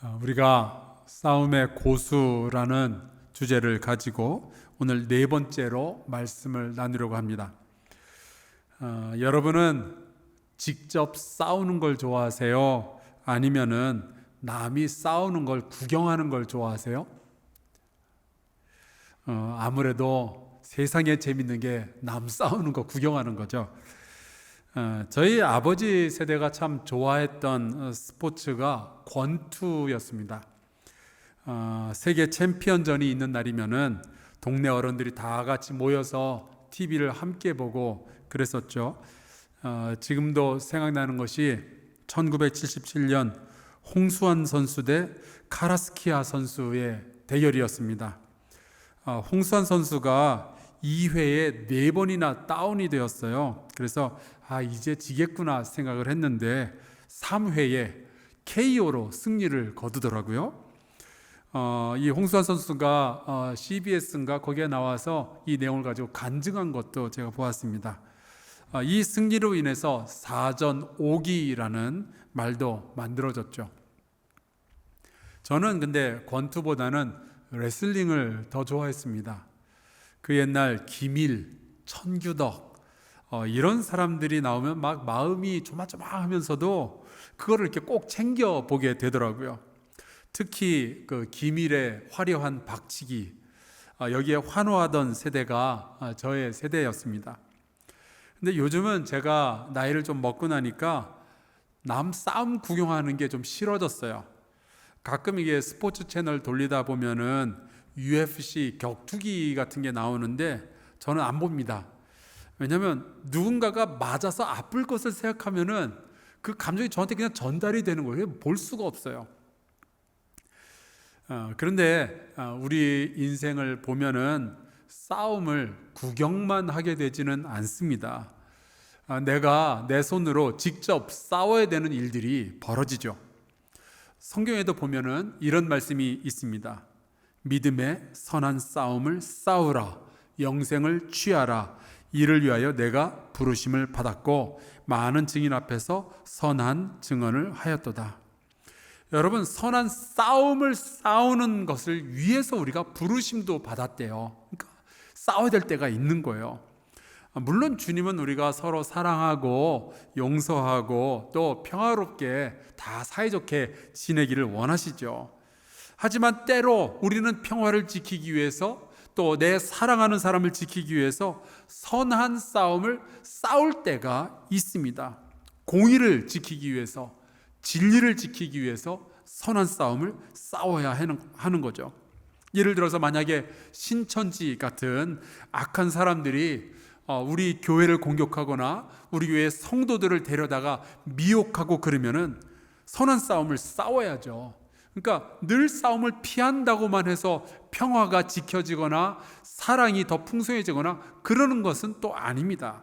우리가 싸움의 고수라는 주제를 가지고 오늘 네 번째로 말씀을 나누려고 합니다. 여러분은 직접 싸우는 걸 좋아하세요? 아니면은 남이 싸우는 걸 구경하는 걸 좋아하세요? 아무래도 세상에 재밌는 게 남 싸우는 거 구경하는 거죠. 저희 아버지 세대가 참 좋아했던 스포츠가 권투였습니다. 세계 챔피언전이 있는 날이면은 동네 어른들이 다 같이 모여서 TV를 함께 보고 그랬었죠. 지금도 생각나는 것이 1977년 홍수환 선수 대 카라스키아 선수의 대결이었습니다. 홍수환 선수가 2회에 4번이나 다운이 되었어요. 그래서 이제 지겠구나 생각을 했는데 3회에 KO로 승리를 거두더라고요. 이 홍수환 선수가 CBS인가 거기에 나와서 이 내용을 가지고 간증한 것도 제가 보았습니다. 이 승리로 인해서 4전 5기라는 말도 만들어졌죠. 저는 근데 권투보다는 레슬링을 더 좋아했습니다. 그 옛날 김일, 천규덕 이런 사람들이 나오면 막 마음이 조마조마하면서도 그거를 이렇게 꼭 챙겨 보게 되더라고요. 특히 그 김일의 화려한 박치기, 여기에 환호하던 세대가 저의 세대였습니다. 근데 요즘은 제가 나이를 좀 먹고 나니까 남 싸움 구경하는 게 좀 싫어졌어요. 가끔 이게 스포츠 채널 돌리다 보면은 UFC 격투기 같은 게 나오는데 저는 안 봅니다. 왜냐하면 누군가가 맞아서 아플 것을 생각하면은 그 감정이 저한테 그냥 전달이 되는 거예요. 볼 수가 없어요. 그런데 우리 인생을 보면은 싸움을 구경만 하게 되지는 않습니다. 내가 내 손으로 직접 싸워야 되는 일들이 벌어지죠. 성경에도 보면은 이런 말씀이 있습니다. 믿음의 선한 싸움을 싸우라, 영생을 취하라. 이를 위하여 내가 부르심을 받았고 많은 증인 앞에서 선한 증언을 하였도다. 여러분, 선한 싸움을 싸우는 것을 위해서 우리가 부르심도 받았대요. 그러니까 싸워야 될 때가 있는 거예요. 물론 주님은 우리가 서로 사랑하고 용서하고 또 평화롭게 다 사이좋게 지내기를 원하시죠. 하지만 때로 우리는 평화를 지키기 위해서 또 내 사랑하는 사람을 지키기 위해서 선한 싸움을 싸울 때가 있습니다. 공의를 지키기 위해서, 진리를 지키기 위해서 선한 싸움을 싸워야 하는 거죠. 예를 들어서 만약에 신천지 같은 악한 사람들이 우리 교회를 공격하거나 우리 교회 성도들을 데려다가 미혹하고 그러면은 선한 싸움을 싸워야죠. 그러니까 늘 싸움을 피한다고만 해서 평화가 지켜지거나 사랑이 더 풍성해지거나 그러는 것은 또 아닙니다.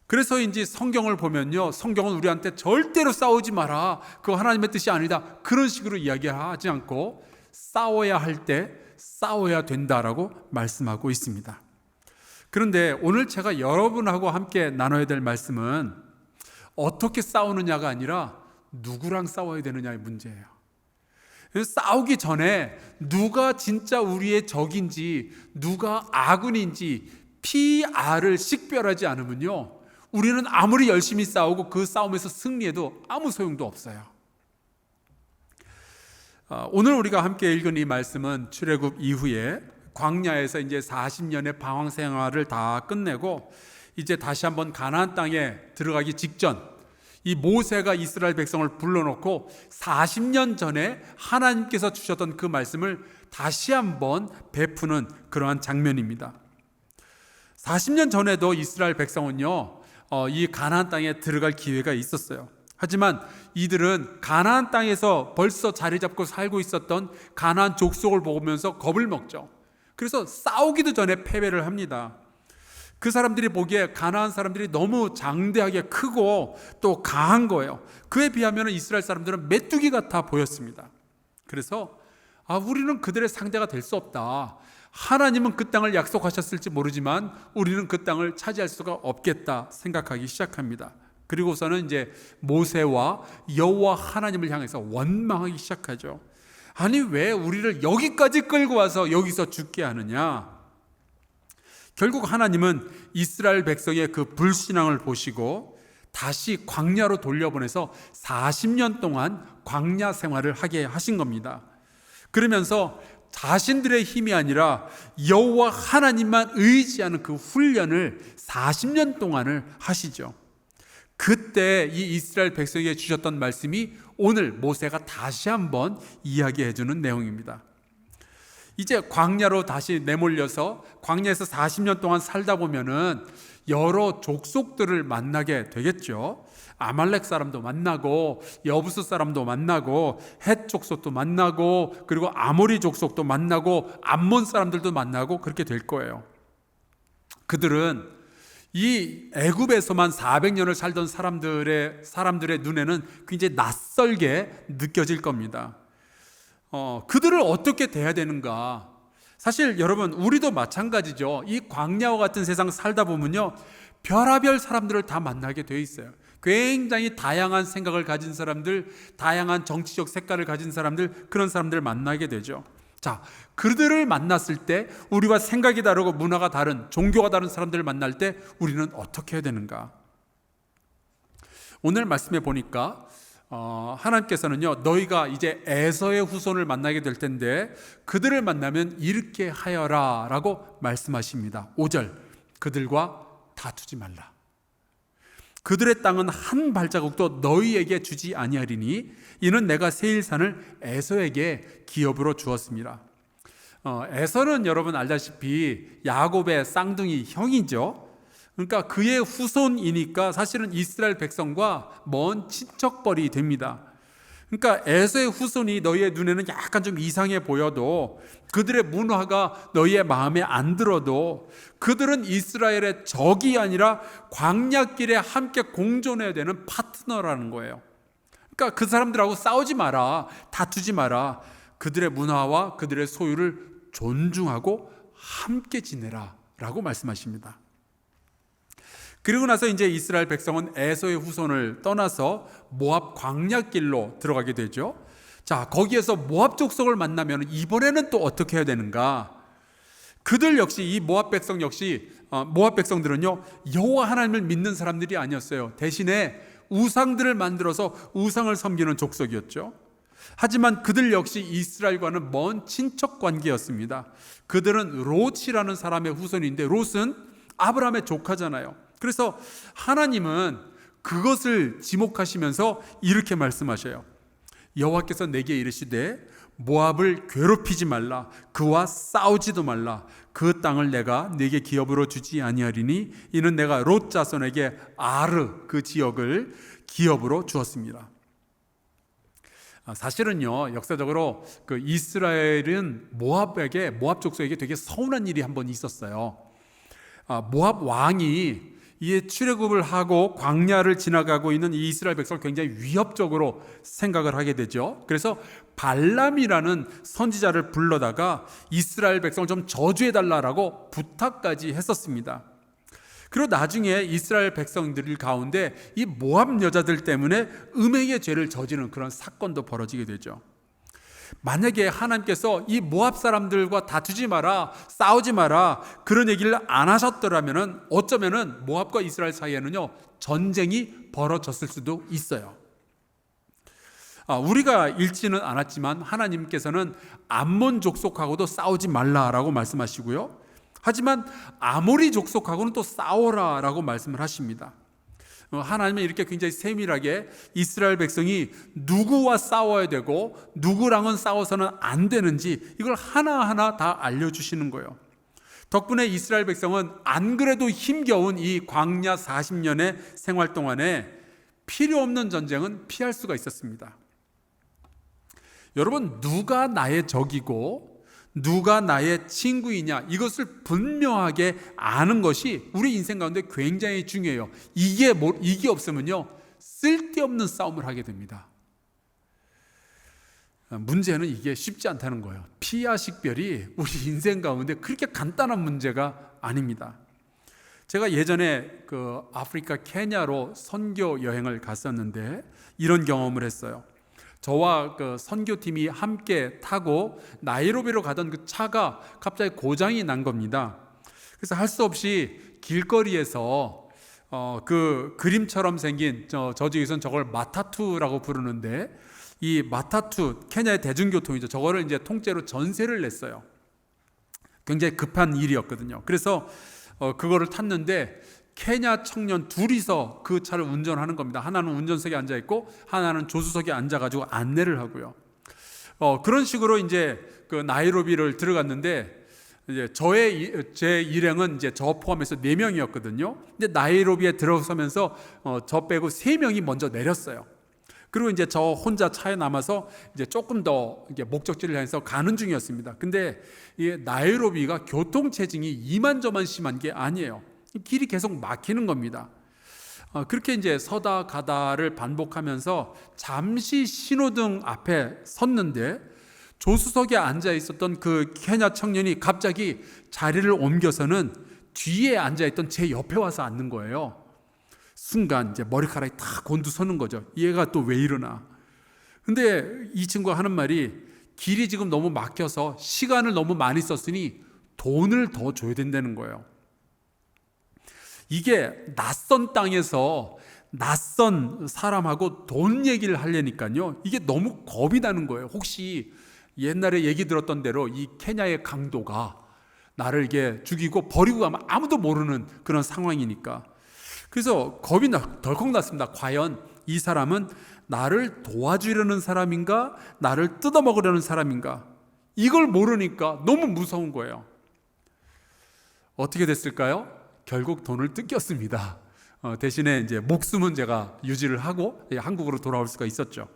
그래서인지 성경을 보면요, 성경은 우리한테 절대로 싸우지 마라, 그거 하나님의 뜻이 아니다, 그런 식으로 이야기하지 않고 싸워야 할 때 싸워야 된다라고 말씀하고 있습니다. 그런데 오늘 제가 여러분하고 함께 나눠야 될 말씀은 어떻게 싸우느냐가 아니라 누구랑 싸워야 되느냐의 문제예요. 싸우기 전에 누가 진짜 우리의 적인지 누가 아군인지 PR을 식별하지 않으면요, 우리는 아무리 열심히 싸우고 그 싸움에서 승리해도 아무 소용도 없어요. 오늘 우리가 함께 읽은 이 말씀은 출애굽 이후에 광야에서 이제 40년의 방황 생활을 다 끝내고 이제 다시 한번 가나안 땅에 들어가기 직전, 이 모세가 이스라엘 백성을 불러놓고 40년 전에 하나님께서 주셨던 그 말씀을 다시 한번 베푸는 그러한 장면입니다. 40년 전에도 이스라엘 백성은요, 이 가나안 땅에 들어갈 기회가 있었어요. 하지만 이들은 가나안 땅에서 벌써 자리 잡고 살고 있었던 가나안 족속을 보면서 겁을 먹죠. 그래서 싸우기도 전에 패배를 합니다. 그 사람들이 보기에 가나안 사람들이 너무 장대하게 크고 또 강한 거예요. 그에 비하면 이스라엘 사람들은 메뚜기 같아 보였습니다. 그래서 우리는 그들의 상대가 될 수 없다. 하나님은 그 땅을 약속하셨을지 모르지만 우리는 그 땅을 차지할 수가 없겠다 생각하기 시작합니다. 그리고서는 이제 모세와 여호와 하나님을 향해서 원망하기 시작하죠. 아니, 왜 우리를 여기까지 끌고 와서 여기서 죽게 하느냐? 결국 하나님은 이스라엘 백성의 그 불신앙을 보시고 다시 광야로 돌려보내서 40년 동안 광야 생활을 하게 하신 겁니다. 그러면서 자신들의 힘이 아니라 여호와 하나님만 의지하는 그 훈련을 40년 동안을 하시죠. 그때 이 이스라엘 백성에게 주셨던 말씀이 오늘 모세가 다시 한번 이야기해 주는 내용입니다. 이제 광야로 다시 내몰려서 광야에서 40년 동안 살다 보면은 여러 족속들을 만나게 되겠죠. 아말렉 사람도 만나고 여부스 사람도 만나고 헷 족속도 만나고 그리고 아모리 족속도 만나고 암몬 사람들도 만나고 그렇게 될 거예요. 그들은 이 애굽에서만 400년을 살던 사람들의 눈에는 굉장히 낯설게 느껴질 겁니다. 그들을 어떻게 대해야 되는가? 사실 여러분, 우리도 마찬가지죠. 이 광야와 같은 세상 살다 보면요, 별하별 사람들을 다 만나게 돼 있어요. 굉장히 다양한 생각을 가진 사람들, 다양한 정치적 색깔을 가진 사람들, 그런 사람들을 만나게 되죠. 자, 그들을 만났을 때 우리와 생각이 다르고 문화가 다른, 종교가 다른 사람들을 만날 때 우리는 어떻게 해야 되는가? 오늘 말씀에 보니까 하나님께서는요, 너희가 이제 에서의 후손을 만나게 될 텐데 그들을 만나면 이렇게 하여라 라고 말씀하십니다. 5절, 그들과 다투지 말라. 그들의 땅은 한 발자국도 너희에게 주지 아니하리니 이는 내가 세일산을 에서에게 기업으로 주었습니다. 에서는 여러분 알다시피 야곱의 쌍둥이 형이죠. 그러니까 그의 후손이니까 사실은 이스라엘 백성과 먼 친척벌이 됩니다. 그러니까 에서의 후손이 너희의 눈에는 약간 좀 이상해 보여도, 그들의 문화가 너희의 마음에 안 들어도 그들은 이스라엘의 적이 아니라 광야길에 함께 공존해야 되는 파트너라는 거예요. 그러니까 그 사람들하고 싸우지 마라, 다투지 마라. 그들의 문화와 그들의 소유를 존중하고 함께 지내라 라고 말씀하십니다. 그리고 나서 이제 이스라엘 백성은 에서의 후손을 떠나서 모압 광야길로 들어가게 되죠. 자, 거기에서 모압 족속을 만나면 이번에는 또 어떻게 해야 되는가? 그들 역시, 이 모압 백성 역시, 모압 백성들은요, 여호와 하나님을 믿는 사람들이 아니었어요. 대신에 우상들을 만들어서 우상을 섬기는 족속이었죠. 하지만 그들 역시 이스라엘과는 먼 친척 관계였습니다. 그들은 롯이라는 사람의 후손인데 롯은 아브라함의 조카잖아요. 그래서 하나님은 그것을 지목하시면서 이렇게 말씀하셔요. 여호와께서 내게 이르시되 모압을 괴롭히지 말라, 그와 싸우지도 말라. 그 땅을 내가 네게 기업으로 주지 아니하리니 이는 내가 롯 자손에게 아르, 그 지역을 기업으로 주었습니다. 사실은요, 역사적으로 그 이스라엘은 모압 족속에게 되게 서운한 일이 한 번 있었어요. 모압 왕이 이에 출애굽을 하고 광야를 지나가고 있는 이 이스라엘 백성을 굉장히 위협적으로 생각을 하게 되죠. 그래서 발람이라는 선지자를 불러다가 이스라엘 백성을 좀 저주해달라고 부탁까지 했었습니다. 그리고 나중에 이스라엘 백성들 가운데 이 모압 여자들 때문에 음행의 죄를 저지르는 그런 사건도 벌어지게 되죠. 만약에 하나님께서 이 모압 사람들과 다투지 마라, 싸우지 마라, 그런 얘기를 안 하셨더라면 어쩌면은 모압과 이스라엘 사이에는요, 전쟁이 벌어졌을 수도 있어요. 우리가 읽지는 않았지만 하나님께서는 암몬 족속하고도 싸우지 말라라고 말씀하시고요, 하지만 아모리 족속하고는 또 싸워라라고 말씀을 하십니다. 하나님은 이렇게 굉장히 세밀하게 이스라엘 백성이 누구와 싸워야 되고 누구랑은 싸워서는 안 되는지 이걸 하나하나 다 알려주시는 거예요. 덕분에 이스라엘 백성은 안 그래도 힘겨운 이 광야 40년의 생활 동안에 필요 없는 전쟁은 피할 수가 있었습니다. 여러분, 누가 나의 적이고 누가 나의 친구이냐, 이것을 분명하게 아는 것이 우리 인생 가운데 굉장히 중요해요. 이게 없으면요, 쓸데없는 싸움을 하게 됩니다. 문제는 이게 쉽지 않다는 거예요. 피와 식별이 우리 인생 가운데 그렇게 간단한 문제가 아닙니다. 제가 예전에 그 아프리카 케냐로 선교 여행을 갔었는데 이런 경험을 했어요. 저와 그 선교팀이 함께 타고 나이로비로 가던 그 차가 갑자기 고장이 난 겁니다. 그래서 할 수 없이 길거리에서 그 그림처럼 생긴 저쪽에서는 저걸 마타투라고 부르는데, 이 마타투, 케냐의 대중교통이죠. 저거를 이제 통째로 전세를 냈어요. 굉장히 급한 일이었거든요. 그래서 그거를 탔는데 케냐 청년 둘이서 그 차를 운전하는 겁니다. 하나는 운전석에 앉아 있고 하나는 조수석에 앉아 가지고 안내를 하고요. 그런 식으로 이제 그 나이로비를 들어갔는데, 이제 제 일행은 이제 저 포함해서 4명이었거든요. 근데 나이로비에 들어서면서 저 빼고 3명이 먼저 내렸어요. 그리고 이제 저 혼자 차에 남아서 이제 조금 더 이게 목적지를 향해서 가는 중이었습니다. 근데 이 나이로비가 교통체증이 이만저만 심한 게 아니에요. 길이 계속 막히는 겁니다. 그렇게 이제 서다 가다를 반복하면서 잠시 신호등 앞에 섰는데, 조수석에 앉아 있었던 그 케냐 청년이 갑자기 자리를 옮겨서는 뒤에 앉아 있던 제 옆에 와서 앉는 거예요. 순간 이제 머리카락이 다 곤두서는 거죠. 얘가 또 왜 이러나. 근데 이 친구가 하는 말이, 길이 지금 너무 막혀서 시간을 너무 많이 썼으니 돈을 더 줘야 된다는 거예요. 이게 낯선 땅에서 낯선 사람하고 돈 얘기를 하려니까요, 이게 너무 겁이 나는 거예요. 혹시 옛날에 얘기 들었던 대로 이 케냐의 강도가 나를 이게 죽이고 버리고 가면 아무도 모르는 그런 상황이니까. 그래서 겁이 덜컥 났습니다. 과연 이 사람은 나를 도와주려는 사람인가, 나를 뜯어먹으려는 사람인가, 이걸 모르니까 너무 무서운 거예요. 어떻게 됐을까요? 결국 돈을 뜯겼습니다. 대신에 이제 목숨은 제가 유지를 하고 한국으로 돌아올 수가 있었죠.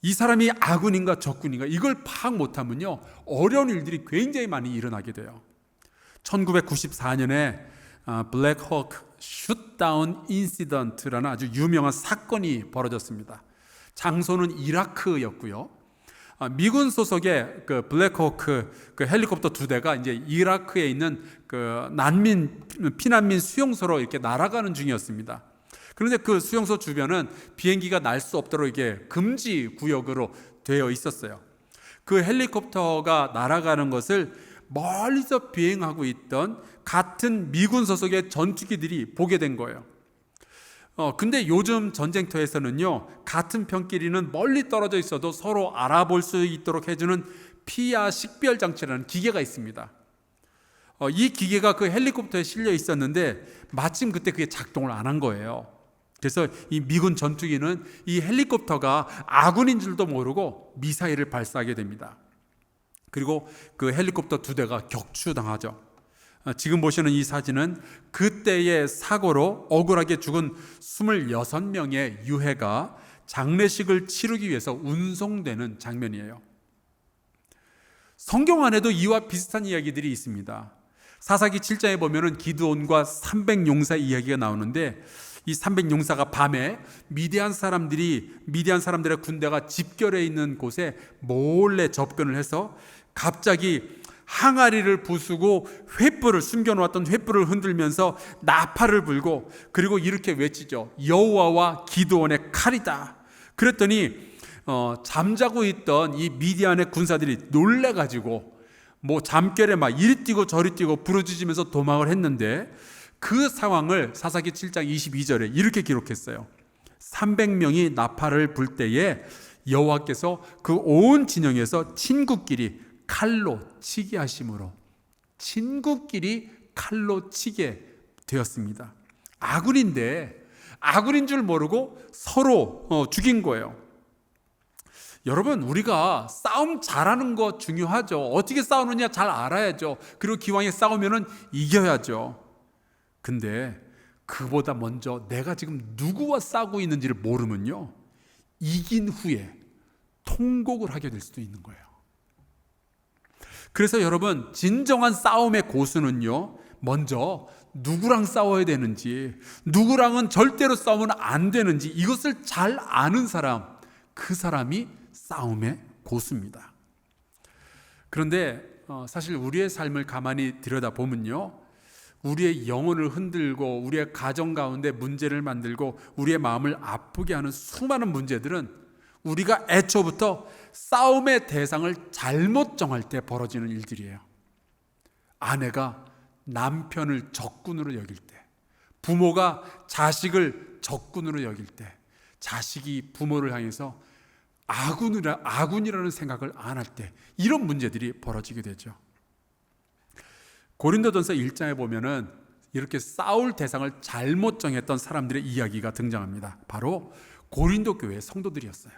이 사람이 아군인가 적군인가 이걸 파악 못하면요, 어려운 일들이 굉장히 많이 일어나게 돼요. 1994년에 블랙호크 슛다운 인시던트라는 아주 유명한 사건이 벌어졌습니다. 장소는 이라크였고요. 미군 소속의 그 블랙호크 그 헬리콥터 2대가 이제 이라크에 있는 그 피난민 수용소로 이렇게 날아가는 중이었습니다. 그런데 그 수용소 주변은 비행기가 날 수 없도록 이게 금지 구역으로 되어 있었어요. 그 헬리콥터가 날아가는 것을 멀리서 비행하고 있던 같은 미군 소속의 전투기들이 보게 된 거예요. 근데 요즘 전쟁터에서는요, 같은 편끼리는 멀리 떨어져 있어도 서로 알아볼 수 있도록 해주는 피아 식별 장치라는 기계가 있습니다. 이 기계가 그 헬리콥터에 실려 있었는데 마침 그때 그게 작동을 안 한 거예요. 그래서 이 미군 전투기는 이 헬리콥터가 아군인 줄도 모르고 미사일을 발사하게 됩니다. 그리고 그 헬리콥터 2대가 격추당하죠. 지금 보시는 이 사진은 그때의 사고로 억울하게 죽은 26명의 유해가 장례식을 치르기 위해서 운송되는 장면이에요. 성경 안에도 이와 비슷한 이야기들이 있습니다. 사사기 7장에 보면은 기드온과 300용사 이야기가 나오는데, 이 300용사가 밤에 미디안 사람들의 군대가 집결해 있는 곳에 몰래 접근을 해서 갑자기 항아리를 부수고 숨겨놓았던 횃불을 흔들면서 나팔을 불고, 그리고 이렇게 외치죠. 여호와와 기드온의 칼이다. 그랬더니 잠자고 있던 이 미디안의 군사들이 놀래가지고 뭐 잠결에 막 이리 뛰고 저리 뛰고 부르짖으면서 도망을 했는데, 그 상황을 사사기 7장 22절에 이렇게 기록했어요. 300명이 나팔을 불 때에 여호와께서 그 온 진영에서 친구끼리 칼로 치게 하심으로, 친구끼리 칼로 치게 되었습니다. 아군인데 아군인 줄 모르고 서로 죽인 거예요. 여러분, 우리가 싸움 잘하는 거 중요하죠. 어떻게 싸우느냐 잘 알아야죠. 그리고 기왕에 싸우면은 이겨야죠. 근데 그보다 먼저 내가 지금 누구와 싸우고 있는지를 모르면요, 이긴 후에 통곡을 하게 될 수도 있는 거예요. 그래서 여러분, 진정한 싸움의 고수는요, 먼저 누구랑 싸워야 되는지, 누구랑은 절대로 싸우면 안 되는지 이것을 잘 아는 사람, 그 사람이 싸움의 고수입니다. 그런데 사실 우리의 삶을 가만히 들여다보면요, 우리의 영혼을 흔들고 우리의 가정 가운데 문제를 만들고 우리의 마음을 아프게 하는 수많은 문제들은 우리가 애초부터 싸움의 대상을 잘못 정할 때 벌어지는 일들이에요. 아내가 남편을 적군으로 여길 때, 부모가 자식을 적군으로 여길 때, 자식이 부모를 향해서 아군이라는 생각을 안 할 때, 이런 문제들이 벌어지게 되죠. 고린도전서 1장에 보면은 이렇게 싸울 대상을 잘못 정했던 사람들의 이야기가 등장합니다. 바로 고린도 교회의 성도들이었어요.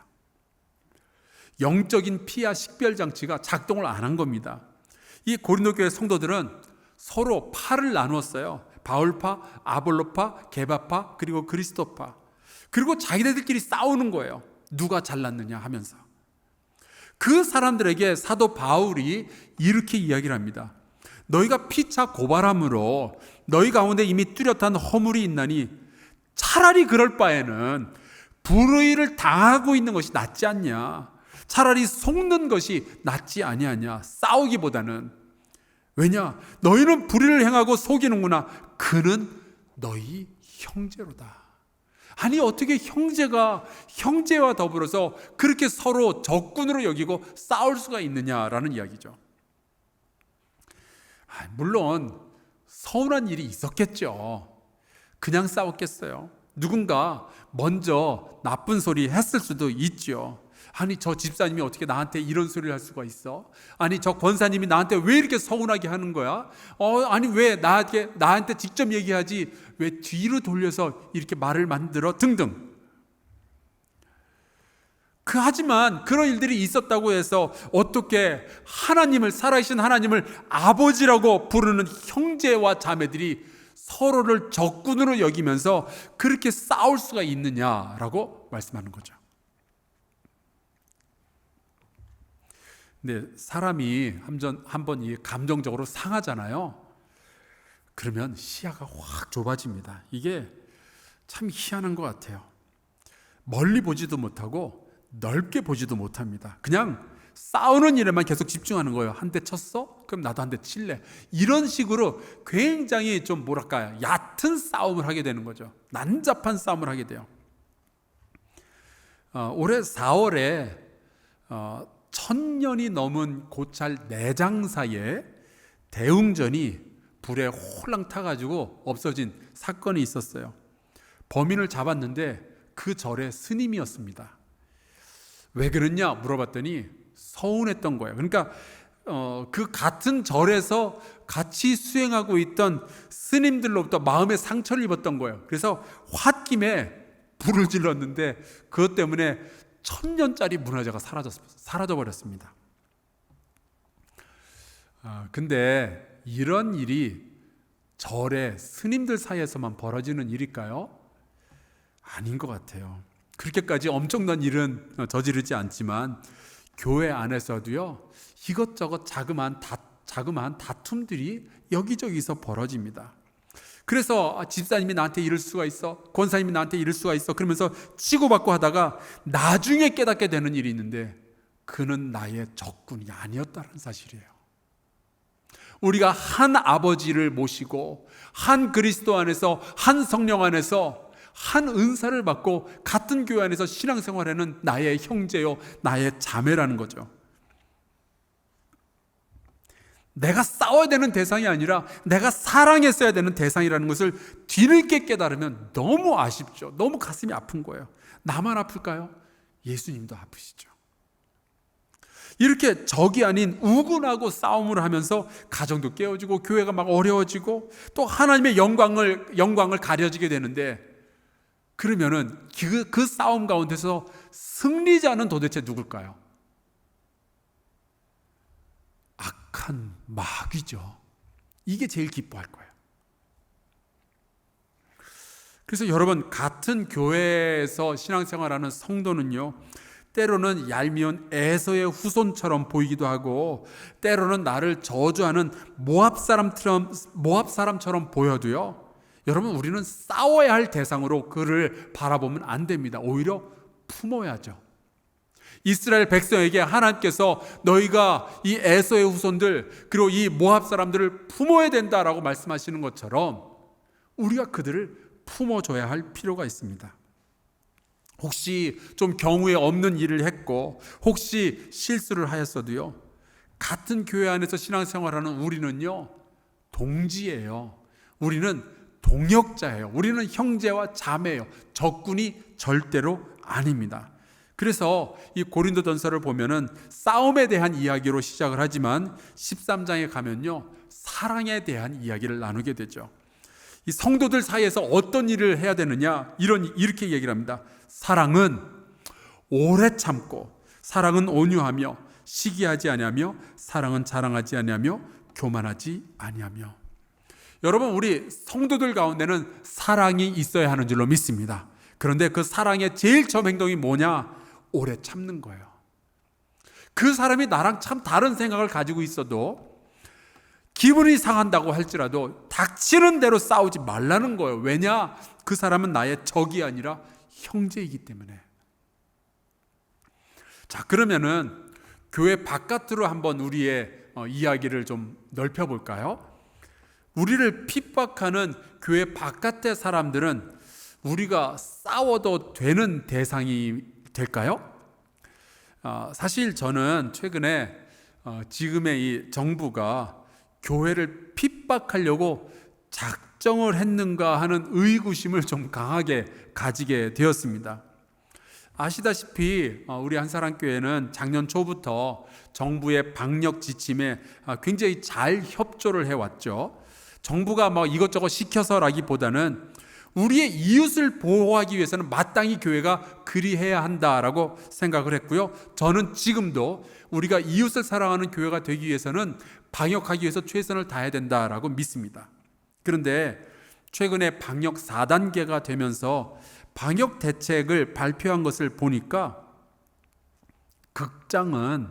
영적인 피하 식별 장치가 작동을 안 한 겁니다. 이 고린도 교회 성도들은 서로 파를 나누었어요. 바울파, 아볼로파, 게바파, 그리고 그리스도파. 그리고 자기네들끼리 싸우는 거예요. 누가 잘났느냐 하면서. 그 사람들에게 사도 바울이 이렇게 이야기를 합니다. 너희가 피차 고발함으로 너희 가운데 이미 뚜렷한 허물이 있나니 차라리 그럴 바에는 불의를 당하고 있는 것이 낫지 않냐. 차라리 속는 것이 낫지 아니하냐. 싸우기보다는. 왜냐? 너희는 불의를 행하고 속이는구나. 그는 너희 형제로다. 아니 어떻게 형제와 더불어서 그렇게 서로 적군으로 여기고 싸울 수가 있느냐라는 이야기죠. 물론 서운한 일이 있었겠죠. 그냥 싸웠겠어요. 누군가 먼저 나쁜 소리 했을 수도 있죠. 아니 저 집사님이 어떻게 나한테 이런 소리를 할 수가 있어? 아니 저 권사님이 나한테 왜 이렇게 서운하게 하는 거야? 아니 왜 나한테 직접 얘기하지 왜 뒤로 돌려서 이렇게 말을 만들어 등등. 하지만 그런 일들이 있었다고 해서 어떻게 살아계신 하나님을 아버지라고 부르는 형제와 자매들이 서로를 적군으로 여기면서 그렇게 싸울 수가 있느냐라고 말씀하는 거죠. 근데 사람이 한번 감정적으로 상하잖아요. 그러면 시야가 확 좁아집니다. 이게 참 희한한 것 같아요. 멀리 보지도 못하고 넓게 보지도 못합니다. 그냥 싸우는 일에만 계속 집중하는 거예요. 한 대 쳤어? 그럼 나도 한 대 칠래. 이런 식으로 굉장히 좀 얕은 싸움을 하게 되는 거죠. 난잡한 싸움을 하게 돼요. 올해 4월에 1000년이 넘은 고찰 내장사에 대웅전이 불에 홀랑 타가지고 없어진 사건이 있었어요. 범인을 잡았는데 그 절의 스님이었습니다. 왜 그랬냐 물어봤더니 서운했던 거예요. 그러니까 그 같은 절에서 같이 수행하고 있던 스님들로부터 마음의 상처를 입었던 거예요. 그래서 홧김에 불을 질렀는데 그것 때문에 1000년짜리 문화재가 사라져 버렸습니다. 근데 이런 일이 절의 스님들 사이에서만 벌어지는 일일까요? 아닌 것 같아요. 그렇게까지 엄청난 일은 저지르지 않지만 교회 안에서도요 이것저것 자그마한 다툼들이 여기저기서 벌어집니다. 그래서 집사님이 나한테 이럴 수가 있어, 권사님이 나한테 이럴 수가 있어 그러면서 치고받고 하다가 나중에 깨닫게 되는 일이 있는데 그는 나의 적군이 아니었다는 사실이에요. 우리가 한 아버지를 모시고 한 그리스도 안에서 한 성령 안에서 한 은사를 받고 같은 교회 안에서 신앙생활하는 나의 형제요 나의 자매라는 거죠. 내가 싸워야 되는 대상이 아니라 내가 사랑했어야 되는 대상이라는 것을 뒤늦게 깨달으면 너무 아쉽죠. 너무 가슴이 아픈 거예요. 나만 아플까요? 예수님도 아프시죠. 이렇게 적이 아닌 우군하고 싸움을 하면서 가정도 깨어지고 교회가 막 어려워지고 또 하나님의 영광을 가려지게 되는데 그러면은 그 싸움 가운데서 승리자는 도대체 누굴까요? 악한 마귀죠. 이게 제일 기뻐할 거예요. 그래서 여러분 같은 교회에서 신앙생활하는 성도는요 때로는 얄미운 에서의 후손처럼 보이기도 하고 때로는 나를 저주하는 모압 사람처럼 보여도요 여러분 우리는 싸워야 할 대상으로 그를 바라보면 안 됩니다. 오히려 품어야죠. 이스라엘 백성에게 하나님께서 너희가 이 에서의 후손들 그리고 이 모압 사람들을 품어야 된다라고 말씀하시는 것처럼 우리가 그들을 품어줘야 할 필요가 있습니다. 혹시 좀 경우에 없는 일을 했고 혹시 실수를 하였어도요, 같은 교회 안에서 신앙생활하는 우리는요 동지예요. 우리는 동역자예요. 우리는 형제와 자매예요. 적군이 절대로 아닙니다. 그래서 이 고린도전서를 보면은 싸움에 대한 이야기로 시작을 하지만 13장에 가면요 사랑에 대한 이야기를 나누게 되죠. 이 성도들 사이에서 어떤 일을 해야 되느냐, 이렇게 얘기를 합니다. 사랑은 오래 참고, 사랑은 온유하며, 시기하지 아니하며, 사랑은 자랑하지 아니하며, 교만하지 아니하며. 여러분, 우리 성도들 가운데는 사랑이 있어야 하는 줄로 믿습니다. 그런데 그 사랑의 제일 처음 행동이 뭐냐? 오래 참는 거예요. 그 사람이 나랑 참 다른 생각을 가지고 있어도 기분이 상한다고 할지라도 닥치는 대로 싸우지 말라는 거예요. 왜냐? 그 사람은 나의 적이 아니라 형제이기 때문에. 자, 그러면은 교회 바깥으로 한번 우리의 이야기를 좀 넓혀볼까요? 우리를 핍박하는 교회 바깥의 사람들은 우리가 싸워도 되는 대상이 될까요? 사실 저는 최근에 지금의 이 정부가 교회를 핍박하려고 작정을 했는가 하는 의구심을 좀 강하게 가지게 되었습니다. 아시다시피 우리 한사랑교회는 작년 초부터 정부의 방역 지침에 굉장히 잘 협조를 해왔죠. 정부가 이것저것 시켜서라기보다는 우리의 이웃을 보호하기 위해서는 마땅히 교회가 그리해야 한다라고 생각을 했고요. 저는 지금도 우리가 이웃을 사랑하는 교회가 되기 위해서는 방역하기 위해서 최선을 다해야 된다라고 믿습니다. 그런데 최근에 방역 4단계가 되면서 방역 대책을 발표한 것을 보니까 극장은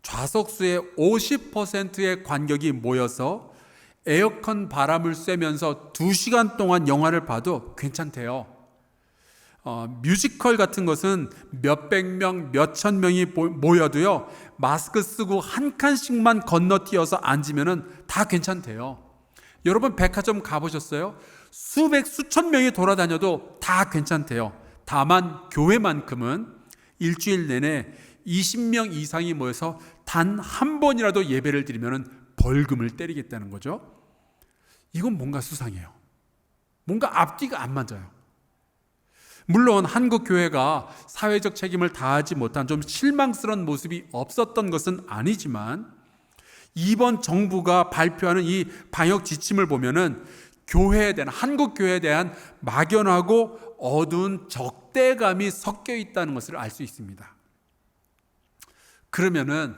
좌석수의 50%의 관객이 모여서 에어컨 바람을 쐬면서 2시간 동안 영화를 봐도 괜찮대요. 뮤지컬 같은 것은 몇백 명, 몇천 명이 모여도요, 마스크 쓰고 한 칸씩만 건너뛰어서 앉으면 다 괜찮대요. 여러분 백화점 가보셨어요? 수천 명이 돌아다녀도 다 괜찮대요. 다만 교회만큼은 일주일 내내 20명 이상이 모여서 단 한 번이라도 예배를 드리면 벌금을 때리겠다는 거죠. 이건 뭔가 수상해요. 뭔가 앞뒤가 안 맞아요. 물론 한국 교회가 사회적 책임을 다하지 못한 좀 실망스러운 모습이 없었던 것은 아니지만 이번 정부가 발표하는 이 방역 지침을 보면은 교회에 대한, 한국 교회에 대한 막연하고 어두운 적대감이 섞여 있다는 것을 알 수 있습니다. 그러면은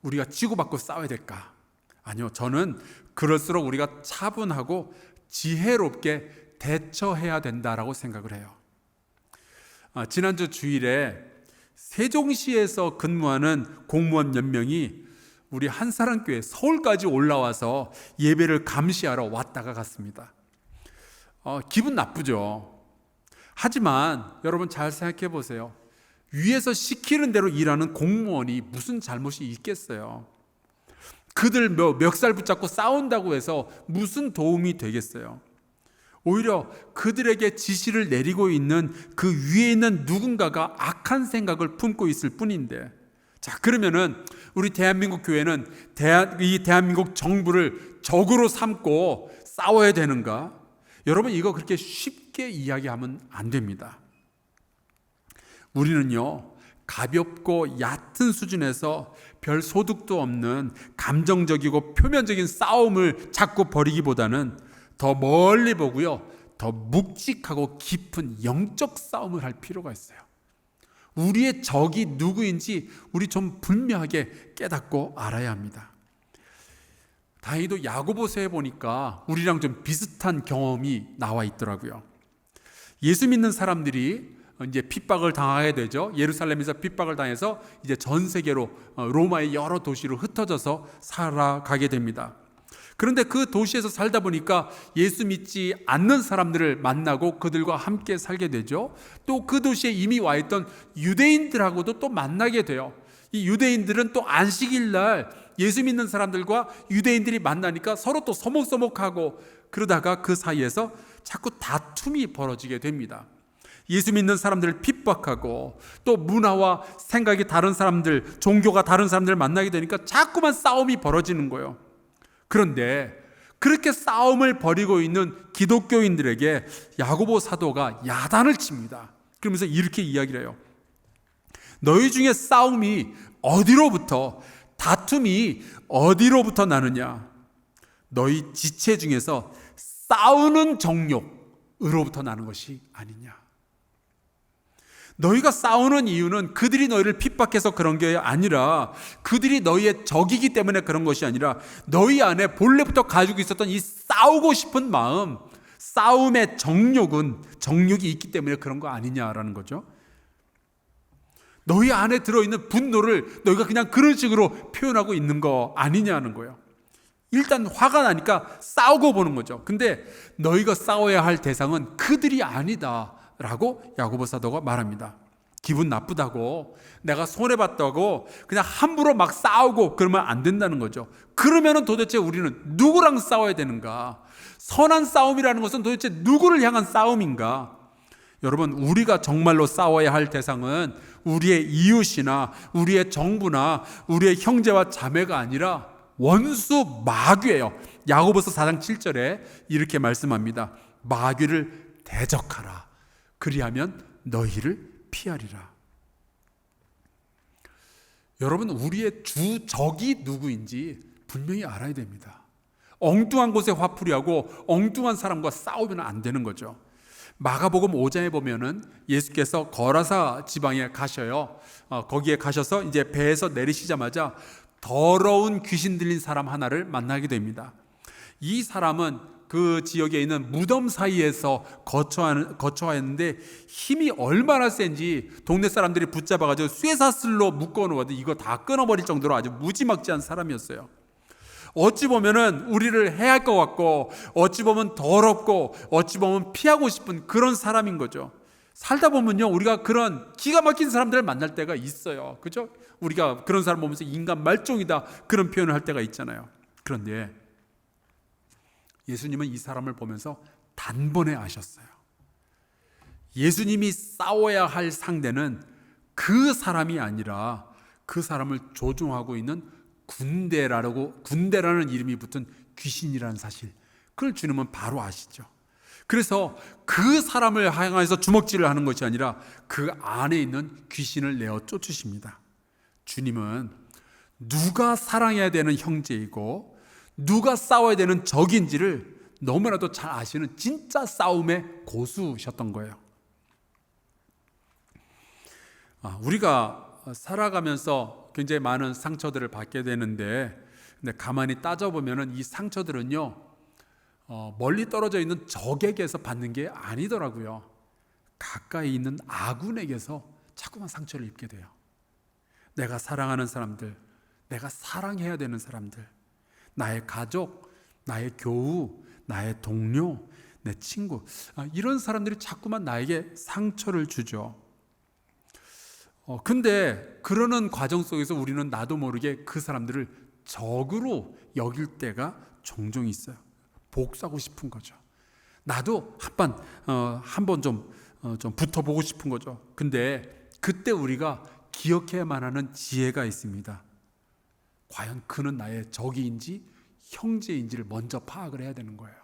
우리가 치고받고 싸워야 될까? 아니요, 저는 그럴수록 우리가 차분하고 지혜롭게 대처해야 된다라고 생각을 해요. 지난주 주일에 세종시에서 근무하는 공무원 몇 명이 우리 한사랑교회 서울까지 올라와서 예배를 감시하러 왔다가 갔습니다. 기분 나쁘죠. 하지만 여러분 잘 생각해 보세요. 위에서 시키는 대로 일하는 공무원이 무슨 잘못이 있겠어요? 그들 멱살 붙잡고 싸운다고 해서 무슨 도움이 되겠어요? 오히려 그들에게 지시를 내리고 있는 그 위에 있는 누군가가 악한 생각을 품고 있을 뿐인데, 자, 그러면은 우리 대한민국 교회는 이 대한민국 정부를 적으로 삼고 싸워야 되는가? 여러분, 이거 그렇게 쉽게 이야기하면 안 됩니다. 우리는요, 가볍고 얕은 수준에서 별 소득도 없는 감정적이고 표면적인 싸움을 자꾸 벌이기보다는 더 멀리 보고요, 더 묵직하고 깊은 영적 싸움을 할 필요가 있어요. 우리의 적이 누구인지 우리 좀 분명하게 깨닫고 알아야 합니다. 다행히도 야고보서에 보니까 우리랑 좀 비슷한 경험이 나와 있더라고요. 예수 믿는 사람들이 이제 핍박을 당하게 되죠. 예루살렘에서 핍박을 당해서 이제 전 세계로 로마의 여러 도시로 흩어져서 살아가게 됩니다. 그런데 그 도시에서 살다 보니까 예수 믿지 않는 사람들을 만나고 그들과 함께 살게 되죠. 또 그 도시에 이미 와 있던 유대인들하고도 또 만나게 돼요. 이 유대인들은 또 안식일 날 예수 믿는 사람들과 유대인들이 만나니까 서로 또 서먹서먹하고, 그러다가 그 사이에서 자꾸 다툼이 벌어지게 됩니다. 예수 믿는 사람들을 핍박하고 또 문화와 생각이 다른 사람들, 종교가 다른 사람들을 만나게 되니까 자꾸만 싸움이 벌어지는 거예요. 그런데 그렇게 싸움을 벌이고 있는 기독교인들에게 야고보 사도가 야단을 칩니다. 그러면서 이렇게 이야기를 해요. 너희 중에 싸움이 어디로부터, 다툼이 어디로부터 나느냐? 너희 지체 중에서 싸우는 정욕으로부터 나는 것이 아니냐? 너희가 싸우는 이유는 그들이 너희를 핍박해서 그런 게 아니라, 그들이 너희의 적이기 때문에 그런 것이 아니라, 너희 안에 본래부터 가지고 있었던 이 싸우고 싶은 마음, 싸움의 정욕이 있기 때문에 그런 거 아니냐라는 거죠. 너희 안에 들어있는 분노를 너희가 그냥 그런 식으로 표현하고 있는 거 아니냐는 거예요. 일단 화가 나니까 싸우고 보는 거죠. 근데 너희가 싸워야 할 대상은 그들이 아니다 라고 야고보 사도가 말합니다. 기분 나쁘다고, 내가 손해봤다고 그냥 함부로 막 싸우고 그러면 안 된다는 거죠. 그러면 도대체 우리는 누구랑 싸워야 되는가? 선한 싸움이라는 것은 도대체 누구를 향한 싸움인가? 여러분, 우리가 정말로 싸워야 할 대상은 우리의 이웃이나 우리의 정부나 우리의 형제와 자매가 아니라 원수 마귀예요. 야고보서 4장 7절에 이렇게 말씀합니다. 마귀를 대적하라. 그리하면 너희를 피하리라. 여러분, 우리의 주적이 누구인지 분명히 알아야 됩니다. 엉뚱한 곳에 화풀이하고 엉뚱한 사람과 싸우면 안 되는 거죠. 마가복음 5장에 보면은 예수께서 거라사 지방에 가셔요. 거기에 가셔서 이제 배에서 내리시자마자 더러운 귀신 들린 사람 하나를 만나게 됩니다. 이 사람은 그 지역에 있는 무덤 사이에서 거처하였는데 힘이 얼마나 센지 동네 사람들이 붙잡아가지고 쇠사슬로 묶어놓아도 이거 다 끊어버릴 정도로 아주 무지막지한 사람이었어요. 어찌 보면은 우리를 해할 것 같고, 어찌 보면 더럽고, 어찌 보면 피하고 싶은 그런 사람인 거죠. 살다 보면요, 우리가 그런 기가 막힌 사람들을 만날 때가 있어요. 그죠? 우리가 그런 사람 보면서 인간 말종이다 그런 표현을 할 때가 있잖아요. 그런데 예수님은 이 사람을 보면서 단번에 아셨어요. 예수님이 싸워야 할 상대는 그 사람이 아니라 그 사람을 조종하고 있는 군대라는 이름이 붙은 귀신이라는 사실, 그걸 주님은 바로 아시죠. 그래서 그 사람을 향해서 주먹질을 하는 것이 아니라 그 안에 있는 귀신을 내어 쫓으십니다. 주님은 누가 사랑해야 되는 형제이고 누가 싸워야 되는 적인지를 너무나도 잘 아시는 진짜 싸움의 고수셨던 거예요. 우리가 살아가면서 굉장히 많은 상처들을 받게 되는데, 근데 가만히 따져보면 이 상처들은요, 멀리 떨어져 있는 적에게서 받는 게 아니더라고요. 가까이 있는 아군에게서 자꾸만 상처를 입게 돼요. 내가 사랑하는 사람들, 내가 사랑해야 되는 사람들, 나의 가족, 나의 교우, 나의 동료, 내 친구, 이런 사람들이 자꾸만 나에게 상처를 주죠. 근데 그러는 과정 속에서 우리는 나도 모르게 그 사람들을 적으로 여길 때가 종종 있어요. 복수하고 싶은 거죠. 나도 한번 좀 붙어보고 싶은 거죠. 근데 그때 우리가 기억해야만 하는 지혜가 있습니다. 과연 그는 나의 적인지 형제인지를 먼저 파악을 해야 되는 거예요.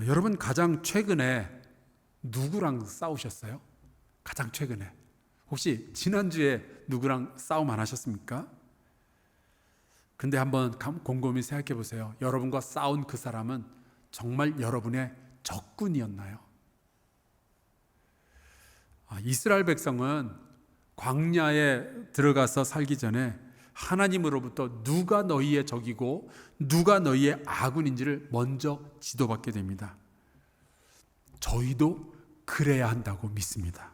여러분, 가장 최근에 누구랑 싸우셨어요? 가장 최근에. 혹시 지난주에 누구랑 싸움 안 하셨습니까? 근데 한번 곰곰이 생각해 보세요. 여러분과 싸운 그 사람은 정말 여러분의 적군이었나요? 이스라엘 백성은 광야에 들어가서 살기 전에 하나님으로부터 누가 너희의 적이고 누가 너희의 아군인지를 먼저 지도받게 됩니다. 저희도 그래야 한다고 믿습니다.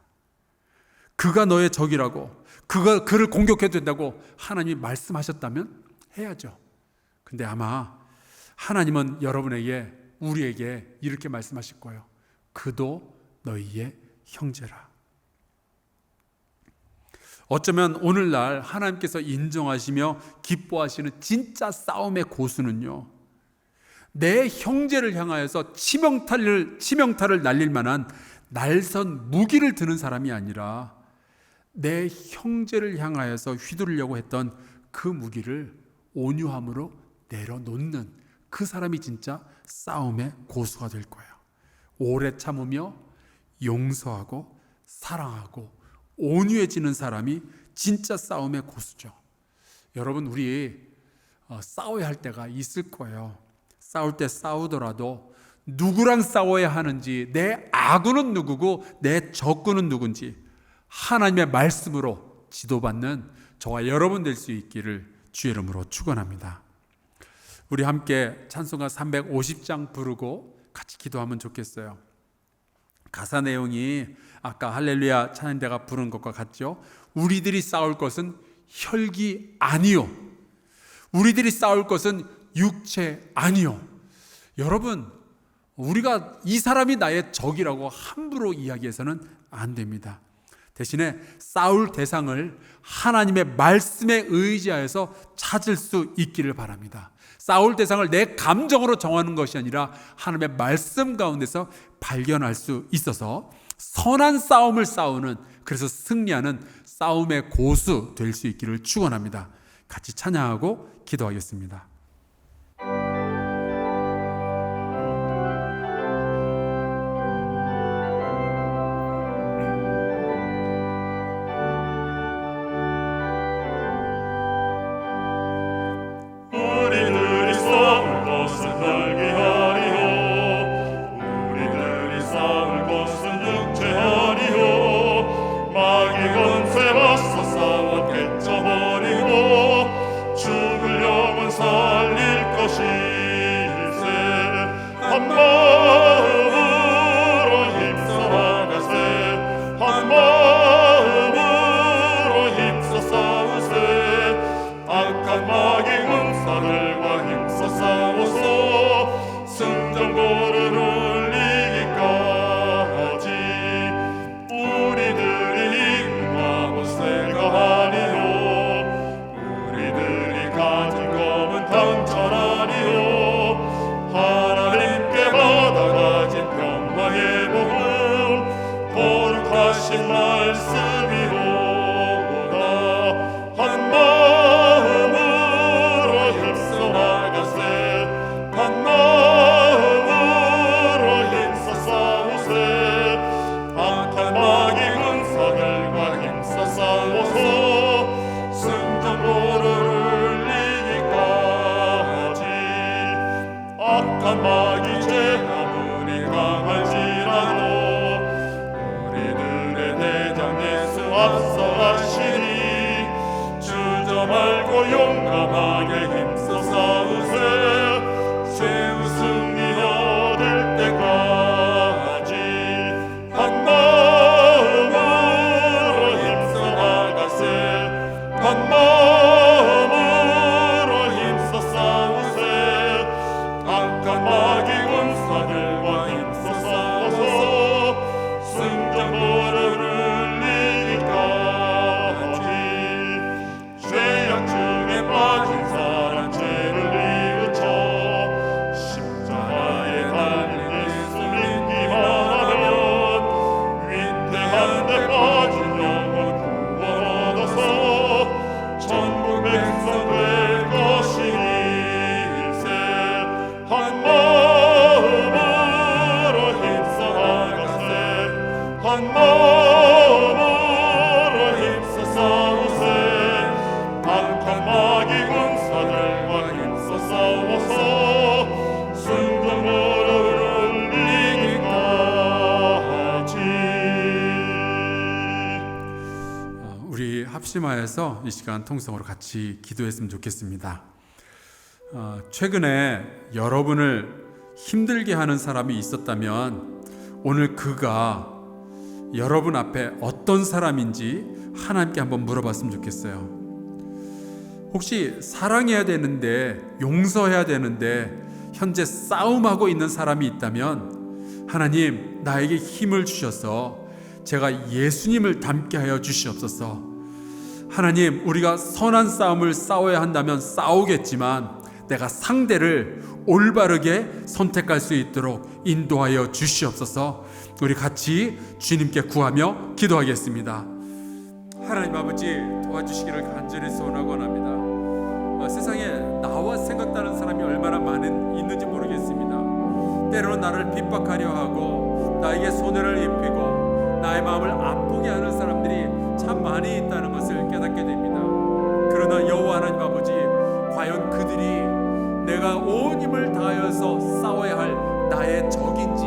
그가 너의 적이라고, 그를 공격해도 된다고 하나님이 말씀하셨다면 해야죠. 근데 아마 하나님은 여러분에게, 우리에게 이렇게 말씀하실 거예요. 그도 너희의 형제라. 어쩌면 오늘날 하나님께서 인정하시며 기뻐하시는 진짜 싸움의 고수는요, 내 형제를 향하여서 치명타를 날릴 만한 날선 무기를 드는 사람이 아니라 내 형제를 향하여서 휘두르려고 했던 그 무기를 온유함으로 내려놓는 그 사람이 진짜 싸움의 고수가 될 거예요. 오래 참으며 용서하고 사랑하고 온유해지는 사람이 진짜 싸움의 고수죠. 여러분, 우리 싸워야 할 때가 있을 거예요. 싸울 때 싸우더라도 누구랑 싸워야 하는지, 내 악군은 누구고 내 적군은 누군지 하나님의 말씀으로 지도받는 저와 여러분 될 수 있기를 주의 이름으로 축원합니다. 우리 함께 찬송가 350장 부르고 같이 기도하면 좋겠어요. 가사 내용이 아까 할렐루야 찬양대가 부른 것과 같죠. 우리들이 싸울 것은 혈기 아니요, 우리들이 싸울 것은 육체 아니요. 여러분, 우리가 이 사람이 나의 적이라고 함부로 이야기해서는 안 됩니다. 대신에 싸울 대상을 하나님의 말씀에 의지하여서 찾을 수 있기를 바랍니다. 싸울 대상을 내 감정으로 정하는 것이 아니라 하나님의 말씀 가운데서 발견할 수 있어서 선한 싸움을 싸우는, 그래서 승리하는 싸움의 고수 될 수 있기를 축원합니다. 같이 찬양하고 기도하겠습니다. 합심하여서 이 시간 통성으로 같이 기도했으면 좋겠습니다. 최근에 여러분을 힘들게 하는 사람이 있었다면 오늘 그가 여러분 앞에 어떤 사람인지 하나님께 한번 물어봤으면 좋겠어요. 혹시 사랑해야 되는데, 용서해야 되는데 현재 싸움하고 있는 사람이 있다면 하나님, 나에게 힘을 주셔서 제가 예수님을 닮게 하여 주시옵소서. 하나님, 우리가 선한 싸움을 싸워야 한다면 싸우겠지만 내가 상대를 올바르게 선택할 수 있도록 인도하여 주시옵소서. 우리 같이 주님께 구하며 기도하겠습니다. 하나님 아버지, 도와주시기를 간절히 소원하고 원합니다. 세상에 나와 생각나는 사람이 얼마나 있는지 모르겠습니다. 때로는 나를 핍박하려 하고 나에게 손해를 입히고 나의 마음을 아프게 하는 사람들이 참 많이 있다는 것을 깨닫게 됩니다. 그러나 여호와 하나님 아버지, 과연 그들이 내가 온 힘을 다하여서 싸워야 할 나의 적인지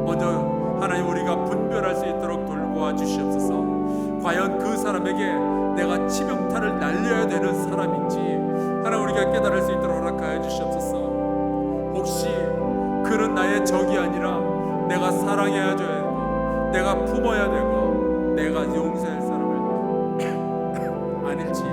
먼저 하나님, 우리가 분별할 수 있도록 돌보아 주시옵소서. 과연 그 사람에게 내가 치명타를 날려야 되는 사람인지 하나님, 우리가 깨달을 수 있도록 허락하여 주시옵소서. 혹시 그는 나의 적이 아니라 내가 사랑해야 되고 내가 품어야 되고 내가 용서할 사람을 아닐지,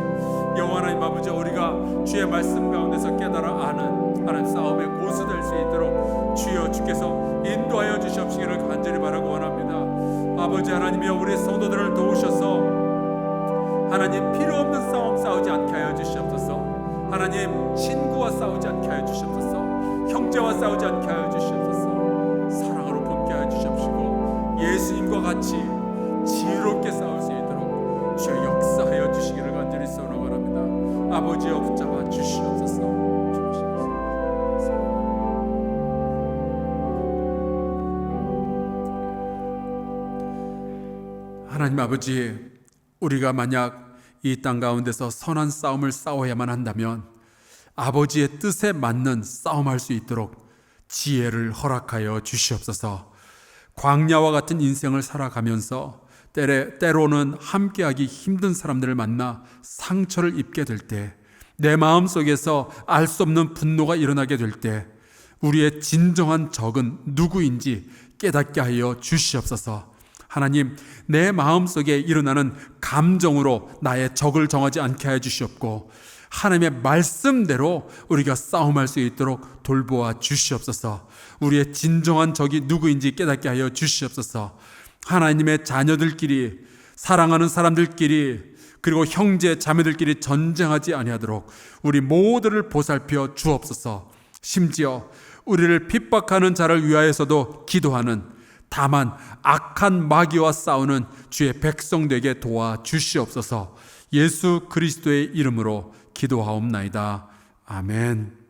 여호와 하나님 아버지, 우리가 주의 말씀 가운데서 깨달아 아는 하나님 싸움의 고수 될 수 있도록 주여 주께서 인도하여 주시옵시기를 간절히 바라고 원합니다. 아버지 하나님이여, 우리 성도들을 도우셔서 하나님, 필요 없는 싸움 싸우지 않게 하여 주시옵소서. 하나님, 친구와 싸우지 않게 하여 주시옵소서. 형제와 싸우지 않게 하여 주시옵소서. 사랑으로 품게 하여 주시옵시고 예수님과 같이 지혜롭게 싸울 수 있도록 주여 역사하여 주시기를 간절히 소원하고 합니다. 아버지여, 붙잡아 주시옵소서. 하나님 아버지, 우리가 만약 이 땅 가운데서 선한 싸움을 싸워야만 한다면 아버지의 뜻에 맞는 싸움할 수 있도록 지혜를 허락하여 주시옵소서. 광야와 같은 인생을 살아가면서 때로는 함께하기 힘든 사람들을 만나 상처를 입게 될 때, 내 마음속에서 알 수 없는 분노가 일어나게 될 때 우리의 진정한 적은 누구인지 깨닫게 하여 주시옵소서. 하나님, 내 마음속에 일어나는 감정으로 나의 적을 정하지 않게 해 주시옵고 하나님의 말씀대로 우리가 싸움할 수 있도록 돌보아 주시옵소서. 우리의 진정한 적이 누구인지 깨닫게 하여 주시옵소서. 하나님의 자녀들끼리, 사랑하는 사람들끼리, 그리고 형제 자매들끼리 전쟁하지 아니하도록 우리 모두를 보살펴 주옵소서. 심지어 우리를 핍박하는 자를 위하여서도 기도하는, 다만 악한 마귀와 싸우는 주의 백성 되게 도와 주시옵소서. 예수 그리스도의 이름으로 기도하옵나이다. 아멘.